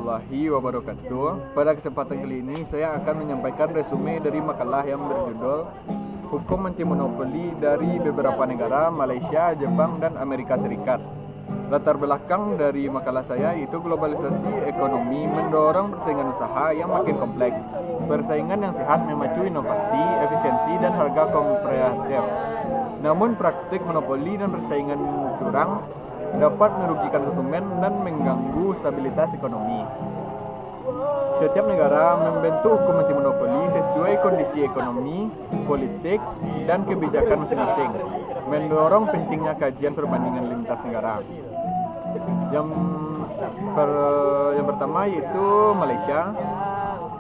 warahmatullahi wabarakatuh. Pada kesempatan kali ini saya akan menyampaikan resume dari makalah yang berjudul Hukum Anti Monopoli dari beberapa negara, Malaysia, Jepang, dan Amerika Serikat. Latar belakang dari makalah saya yaitu globalisasi ekonomi mendorong persaingan usaha yang makin kompleks. Persaingan yang sehat memacu inovasi, efisiensi, dan harga kompetitif. Namun praktik monopoli dan persaingan curang dapat merugikan konsumen dan mengganggu stabilitas ekonomi. Setiap negara membentuk hukum anti monopoli sesuai kondisi ekonomi, politik, dan kebijakan masing-masing, mendorong pentingnya kajian perbandingan lintas negara. Yang pertama yaitu Malaysia.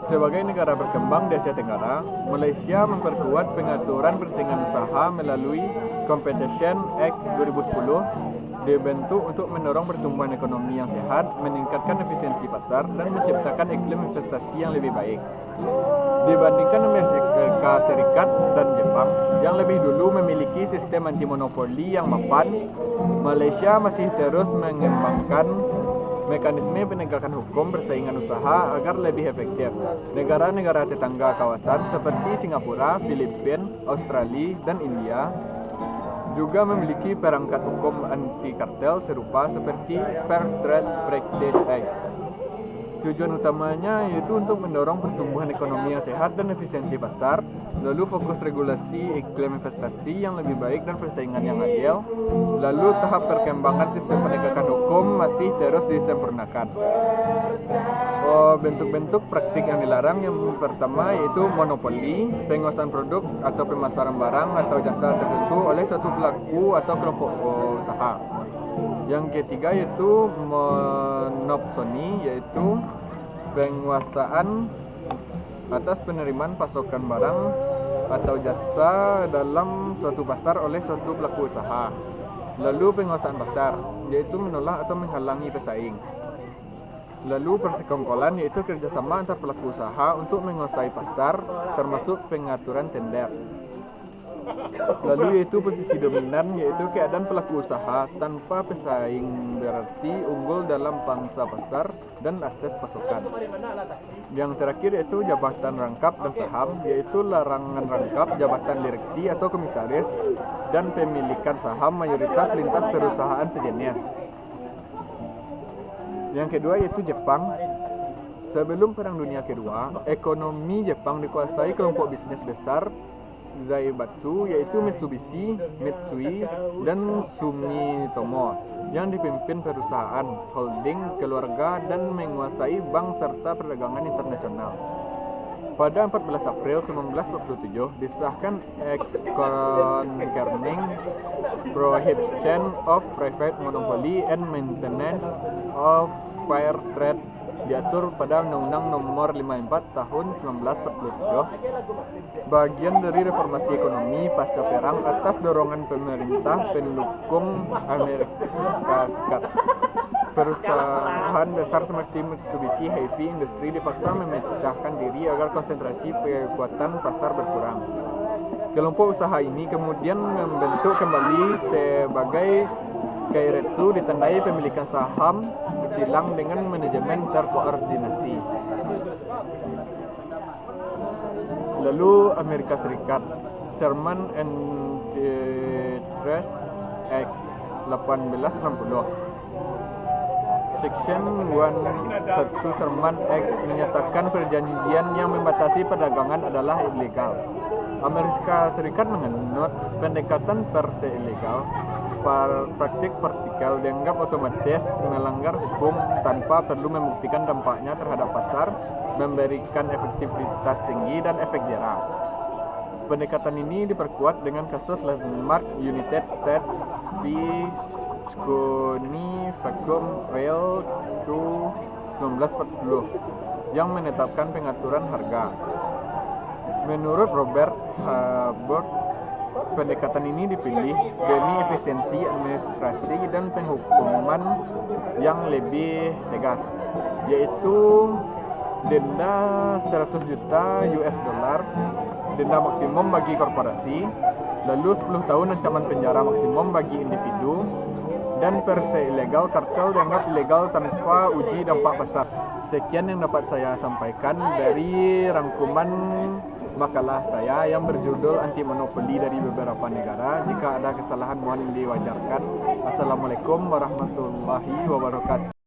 Sebagai negara berkembang di Asia Tenggara, Malaysia memperkuat pengaturan persaingan usaha melalui Competition Act 2010 dibentuk untuk mendorong pertumbuhan ekonomi yang sehat, meningkatkan efisiensi pasar, dan menciptakan iklim investasi yang lebih baik. Dibandingkan Amerika Serikat dan Jepang yang lebih dulu memiliki sistem anti monopoli yang mapan, Malaysia masih terus mengembangkan mekanisme penegakan hukum persaingan usaha agar lebih efektif. Negara-negara tetangga kawasan seperti Singapura, Filipina, Australia, dan India juga memiliki perangkat hukum anti kartel serupa seperti Fair Trade Practice Act. Tujuan utamanya yaitu untuk mendorong pertumbuhan ekonomi yang sehat dan efisiensi pasar, lalu fokus regulasi iklim investasi yang lebih baik dan persaingan yang adil, lalu tahap perkembangan sistem penegakan hukum masih terus disempurnakan. Bentuk-bentuk praktik yang dilarang yang pertama yaitu monopoli, penguasaan produk atau pemasaran barang atau jasa tertentu oleh satu pelaku atau kelompok usaha. Yang ketiga yaitu monopsoni, yaitu penguasaan atas penerimaan pasokan barang atau jasa dalam suatu pasar oleh suatu pelaku usaha. Lalu penguasaan pasar, yaitu menolak atau menghalangi pesaing. Lalu persekongkolan, yaitu kerjasama antar pelaku usaha untuk menguasai pasar, termasuk pengaturan tender. Lalu yaitu posisi dominan, yaitu keadaan pelaku usaha tanpa pesaing berarti unggul dalam pangsa pasar dan akses pasokan. Yang terakhir yaitu jabatan rangkap dan saham, yaitu larangan rangkap, jabatan direksi atau komisaris, dan pemilikan saham mayoritas lintas perusahaan sejenis. Yang kedua yaitu Jepang. Sebelum Perang Dunia Kedua, ekonomi Jepang dikuasai kelompok bisnis besar Zaibatsu, yaitu Mitsubishi, Mitsui, dan Sumitomo, yang dipimpin perusahaan, holding, keluarga, dan menguasai bank serta perdagangan internasional. Pada 14 April 1947 disahkan Act Concerning Prohibition of Private Monopoly and Maintenance of Fair Trade, diatur pada Undang-Undang Nomor 54 Tahun 1947, bagian dari reformasi ekonomi pasca perang atas dorongan pemerintah pendukung Amerika Serikat. Perusahaan besar seperti Mitsubishi Heavy Industry dipaksa memecahkan diri agar konsentrasi kekuatan pasar berkurang. Kelompok usaha ini kemudian membentuk kembali sebagai Keiretsu, ditandai pemilikan saham silang dengan manajemen terkoordinasi. Lalu Amerika Serikat, Sherman Antitrust Act 1860. Section 1 Sherman Act menyatakan perjanjian yang membatasi perdagangan adalah ilegal. Amerika Serikat menganut pendekatan per se ilegal. Praktik partikel dianggap otomatis melanggar hukum tanpa perlu membuktikan dampaknya terhadap pasar, memberikan efektivitas tinggi dan efek jera. Pendekatan ini diperkuat dengan kasus landmark United States v. Scone Vacuum Rail 1940 yang menetapkan pengaturan harga. Menurut Robert Hubbard, pendekatan ini dipilih demi efisiensi administrasi dan penghukuman yang lebih tegas, yaitu denda 100 juta US dollar, denda maksimum bagi korporasi, lalu 10 tahun ancaman penjara maksimum bagi individu, dan per se ilegal, kartel dianggap ilegal tanpa uji dampak besar. Sekian yang dapat saya sampaikan dari rangkuman makalah saya yang berjudul Anti Monopoli dari beberapa negara. Jika ada kesalahan mohon diwajarkan. Assalamualaikum warahmatullahi wabarakatuh.